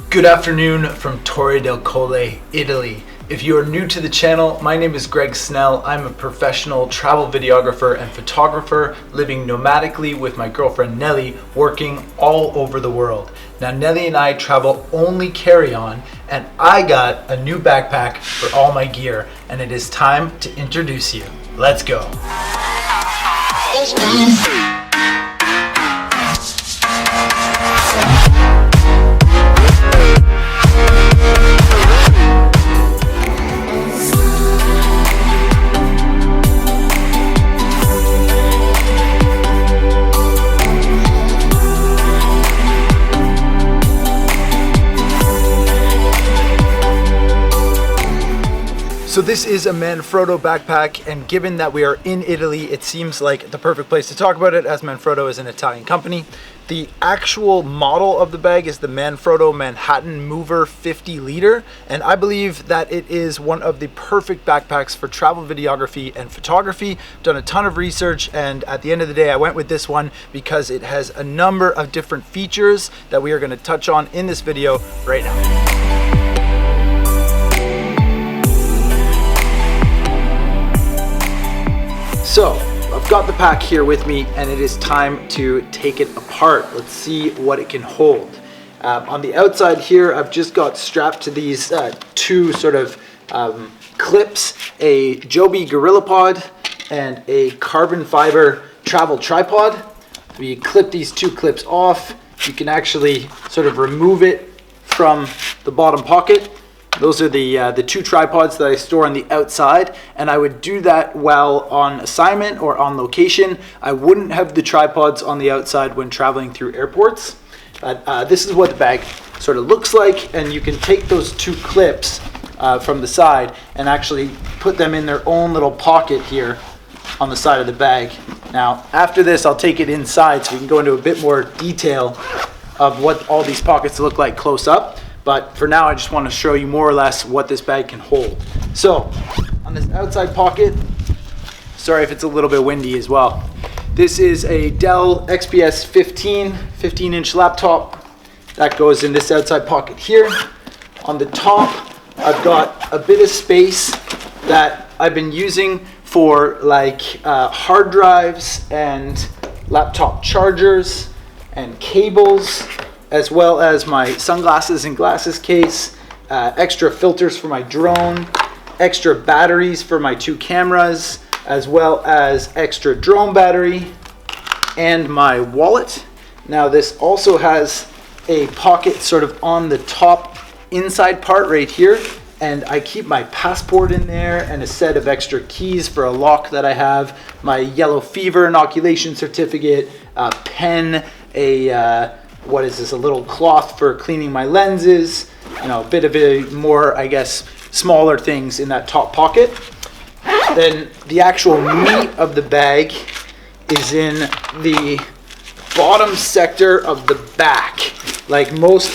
Good afternoon from Torre del Colle, Italy. If you are new to the channel, my name is Greg Snell. I'm a professional travel videographer and photographer living nomadically with my girlfriend Nellie, working all over the world. Now Nellie and I travel only carry-on, and I got a new backpack for all my gear, and it is time to introduce you. Let's go. So this is a Manfrotto backpack, and given that we are in Italy, it seems like the perfect place to talk about it, as Manfrotto is an Italian company. The actual model of the bag is the Manfrotto Manhattan Mover 50 liter, and I believe that it is one of the perfect backpacks for travel videography and photography. I've done a ton of research, and at the end of the day, I went with this one because it has a number of different features that we are going to touch on in this video right now. So, I've got the pack here with me, and it is time to take it apart. Let's see what it can hold. On the outside here, I've just got strapped to these two sort of clips, a Joby GorillaPod and a carbon fiber travel tripod. So you clip these two clips off, you can actually sort of remove it from the bottom pocket. Those are the two tripods that I store on the outside, and I would do that while on assignment or on location. I wouldn't have the tripods on the outside when traveling through airports. This is what the bag sort of looks like, and you can take those two clips from the side and actually put them in their own little pocket here on the side of the bag. Now, after this, I'll take it inside so we can go into a bit more detail of what all these pockets look like close up. But for now, I just want to show you more or less what this bag can hold. So, on this outside pocket, sorry if it's a little bit windy as well. This is a Dell XPS 15-inch laptop. That goes in this outside pocket here. On the top, I've got a bit of space that I've been using for like hard drives and laptop chargers and cables, as well as my sunglasses and glasses case, extra filters for my drone, extra batteries for my two cameras, as well as extra drone battery, and my wallet. Now this also has a pocket sort of on the top inside part right here, and I keep my passport in there and a set of extra keys for a lock that I have, my yellow fever inoculation certificate, a pen, what is this, a little cloth for cleaning my lenses, you know, a bit of a more, I guess, smaller things in that top pocket. Then the actual meat of the bag is in the bottom sector of the back. Like most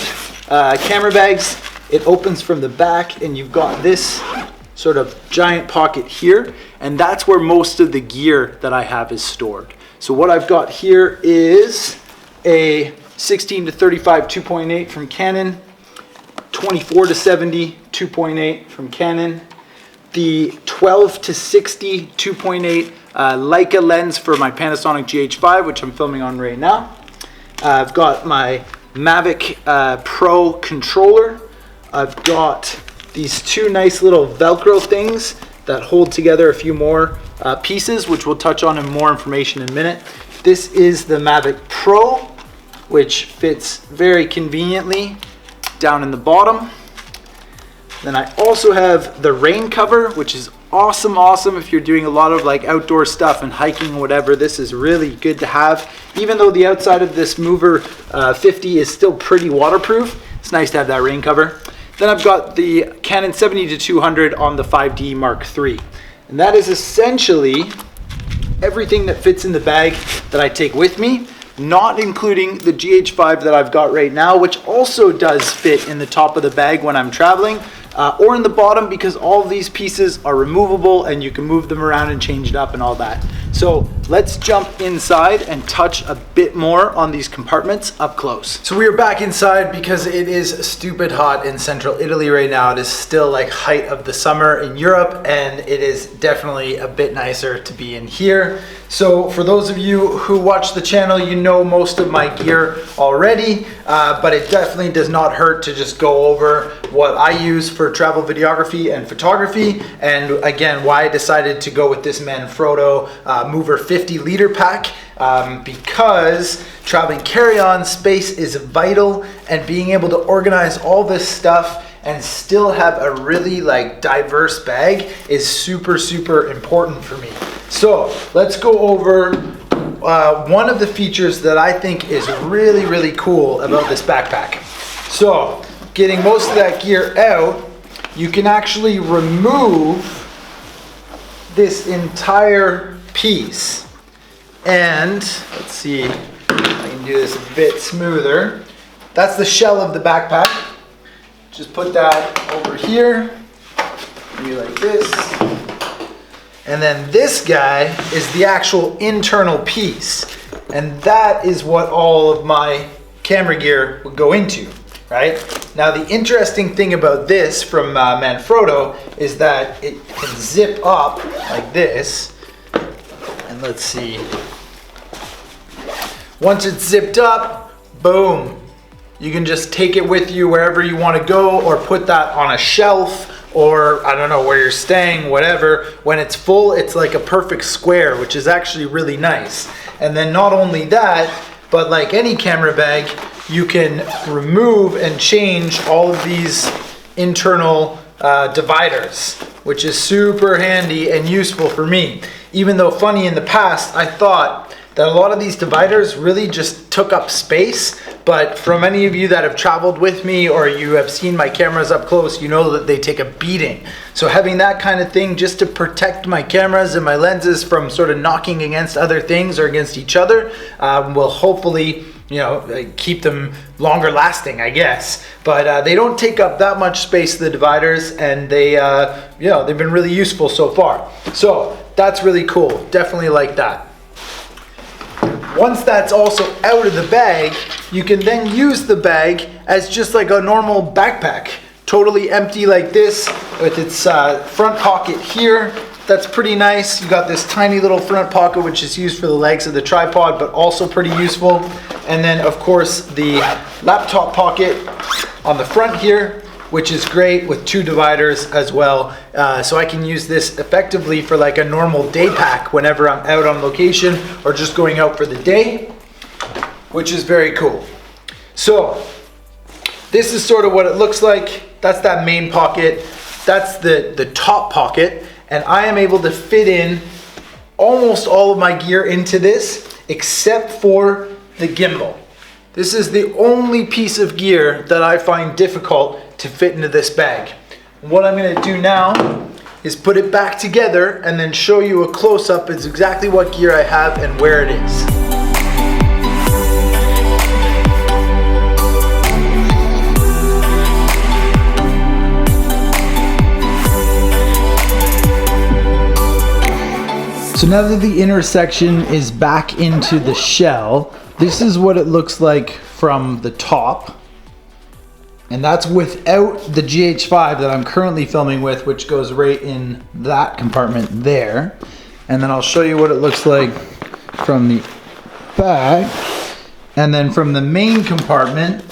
camera bags, it opens from the back, and you've got this sort of giant pocket here, and that's where most of the gear that I have is stored. So what I've got here is a 16-35 2.8 from Canon, 24-70 2.8 from Canon, the 12-60 2.8 Leica lens for my Panasonic GH5, which I'm filming on right now. I've got my Mavic Pro controller. I've got these two nice little Velcro things that hold together a few more pieces, which we'll touch on in more information in a minute. This is the Mavic Pro, which fits very conveniently down in the bottom. Then I also have the rain cover, which is awesome if you're doing a lot of like outdoor stuff and hiking and whatever. This is really good to have. Even though the outside of this Mover 50 is still pretty waterproof, it's nice to have that rain cover. Then I've got the Canon 70-200 on the 5D Mark III. And that is essentially everything that fits in the bag that I take with me, not including the GH5 that I've got right now, which also does fit in the top of the bag when I'm traveling, or in the bottom, because all of these pieces are removable and you can move them around and change it up and all that. So let's jump inside and touch a bit more on these compartments up close. So we are back inside because it is stupid hot in central Italy right now. It is still like height of the summer in Europe, and it is definitely a bit nicer to be in here. So for those of you who watch the channel, you know most of my gear already, but it definitely does not hurt to just go over what I use for travel videography and photography, and again, why I decided to go with this Manfrotto Mover 50 liter pack, because traveling carry-on space is vital, and being able to organize all this stuff and still have a really diverse bag is super important for me. So let's go over one of the features that I think is really cool about this backpack. So getting most of that gear out, you can actually remove this entire piece. And let's see if I can do this a bit smoother. That's the shell of the backpack. Just put that over here, maybe like this. And then this guy is the actual internal piece. And that is what all of my camera gear would go into, right? Now the interesting thing about this from Manfrotto is that it can zip up like this. And let's see. Once it's zipped up, boom. You can just take it with you wherever you want to go, or put that on a shelf, or I don't know where you're staying, whatever. When it's full, it's like a perfect square, which is actually really nice. And then not only that, but like any camera bag, you can remove and change all of these internal dividers, which is super handy and useful for me. Even though funny, in the past, I thought that a lot of these dividers really just took up space, but from any of you that have traveled with me or you have seen my cameras up close, you know that they take a beating. So having that kind of thing just to protect my cameras and my lenses from sort of knocking against other things or against each other will hopefully, you know, keep them longer lasting, I guess. But they don't take up that much space, the dividers, and they, you know, they've been really useful so far. So that's really cool. Definitely like that. Once that's also out of the bag, you can then use the bag as just like a normal backpack. Totally empty like this, with its front pocket here. That's pretty nice. You got this tiny little front pocket which is used for the legs of the tripod, but also pretty useful. And then of course the laptop pocket on the front here, which is great, with two dividers as well. So I can use this effectively for like a normal day pack whenever I'm out on location or just going out for the day, which is very cool. So this is sort of what it looks like. That's that main pocket. That's the top pocket. And I am able to fit in almost all of my gear into this, except for the gimbal. This is the only piece of gear that I find difficult to fit into this bag. What I'm gonna do now is put it back together and then show you a close-up of exactly what gear I have and where it is. So now that the inner section is back into the shell, this is what it looks like from the top. And that's without the GH5 that I'm currently filming with, which goes right in that compartment there. And then I'll show you what it looks like from the back. And then from the main compartment,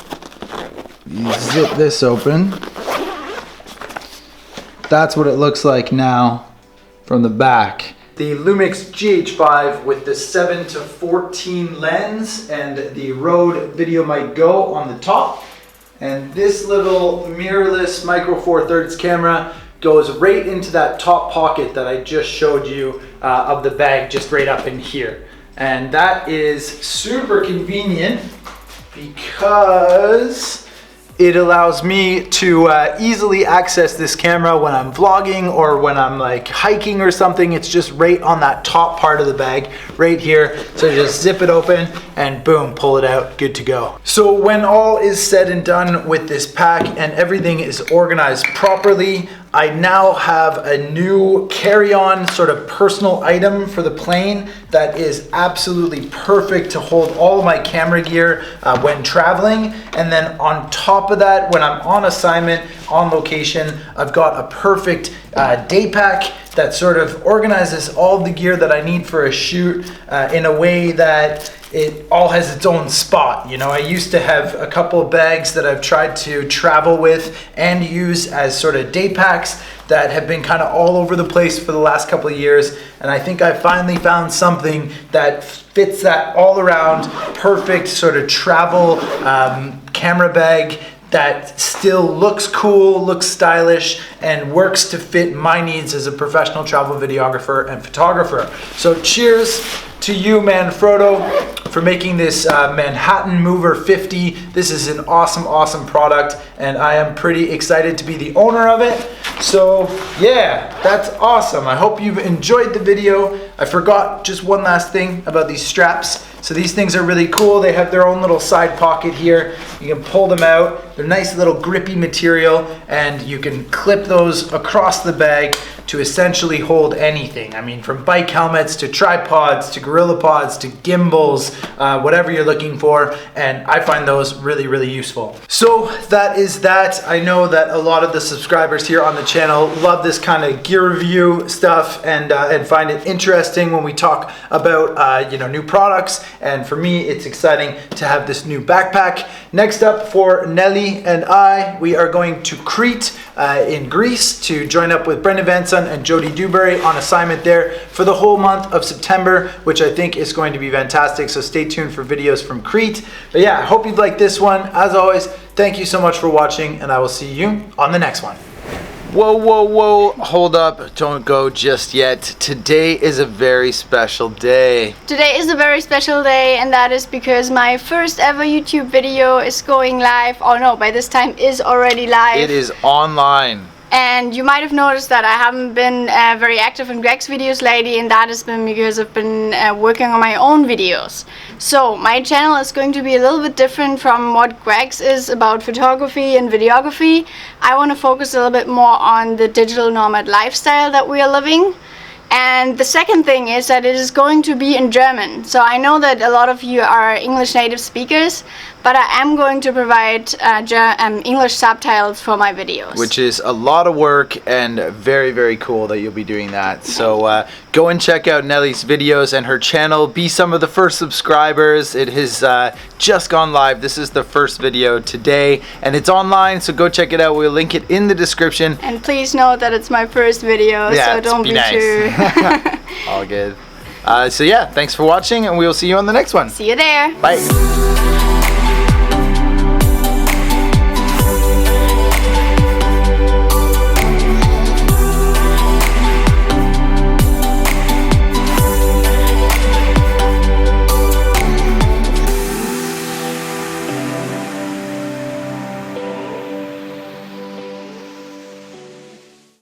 you zip this open. That's what it looks like now from the back. The Lumix GH5 with the 7-14 lens and the Rode Video Mic Go on the top. And this little mirrorless micro four thirds camera goes right into that top pocket that I just showed you of the bag, just right up in here. And that is super convenient because it allows me to easily access this camera when I'm vlogging or when I'm like hiking or something. It's just right on that top part of the bag right here. So just zip it open and boom, pull it out, good to go. So when all is said and done with this pack and everything is organized properly, I now have a new carry-on sort of personal item for the plane that is absolutely perfect to hold all of my camera gear when traveling. And then on top of that, when I'm on assignment, on location, I've got a perfect day pack that sort of organizes all the gear that I need for a shoot in a way that it all has its own spot. You know, I used to have a couple of bags that I've tried to travel with and use as sort of day packs that have been kind of all over the place for the last couple of years. And I think I finally found something that fits that all around perfect sort of travel camera bag that still looks cool, looks stylish, and works to fit my needs as a professional travel videographer and photographer. So cheers to you, Manfrotto, for making this Manhattan Mover 50. This is an awesome, awesome product, and I am pretty excited to be the owner of it. So yeah, that's awesome. I hope you've enjoyed the video. I forgot just one last thing about these straps. So these things are really cool. They have their own little side pocket here. You can pull them out. They're nice little grippy material, and you can clip those across the bag to essentially hold anything. I mean, from bike helmets to tripods to gorilla pods to gimbals, whatever you're looking for. And I find those really, really useful. So that is that. I know that a lot of the subscribers here on the channel love this kind of gear review stuff and find it interesting when we talk about new products. And for me, it's exciting to have this new backpack. Next up for Nellie and I, we are going to Crete in Greece to join up with Brendan Vanson and Jody Dewberry on assignment there for the whole month of September, which I think is going to be fantastic. So stay tuned for videos from Crete. But yeah, I hope you'd like this one. As always, thank you so much for watching, and I will see you on the next one. Whoa, whoa, whoa, hold up, don't go just yet. Today is a very special day. Today is a very special day, and that is because my first ever YouTube video is going live. Oh no, by this time is already live. It is online. And you might have noticed that I haven't been very active in Greg's videos lately, and that has been because I've been working on my own videos. So my channel is going to be a little bit different from what Greg's is about photography and videography. I want to focus a little bit more on the digital nomad lifestyle that we are living. And the second thing is that it is going to be in German. So I know that a lot of you are English native speakers, but I am going to provide English subtitles for my videos. Which is a lot of work and very, very cool that you'll be doing that. So go and check out Nellie's videos and her channel. Be some of the first subscribers. It has just gone live. This is the first video today, and it's online, so go check it out. We'll link it in the description. And please note that it's my first video, yeah, so don't be nice. too... All good. So yeah, thanks for watching, and we'll see you on the next one. See you there. Bye.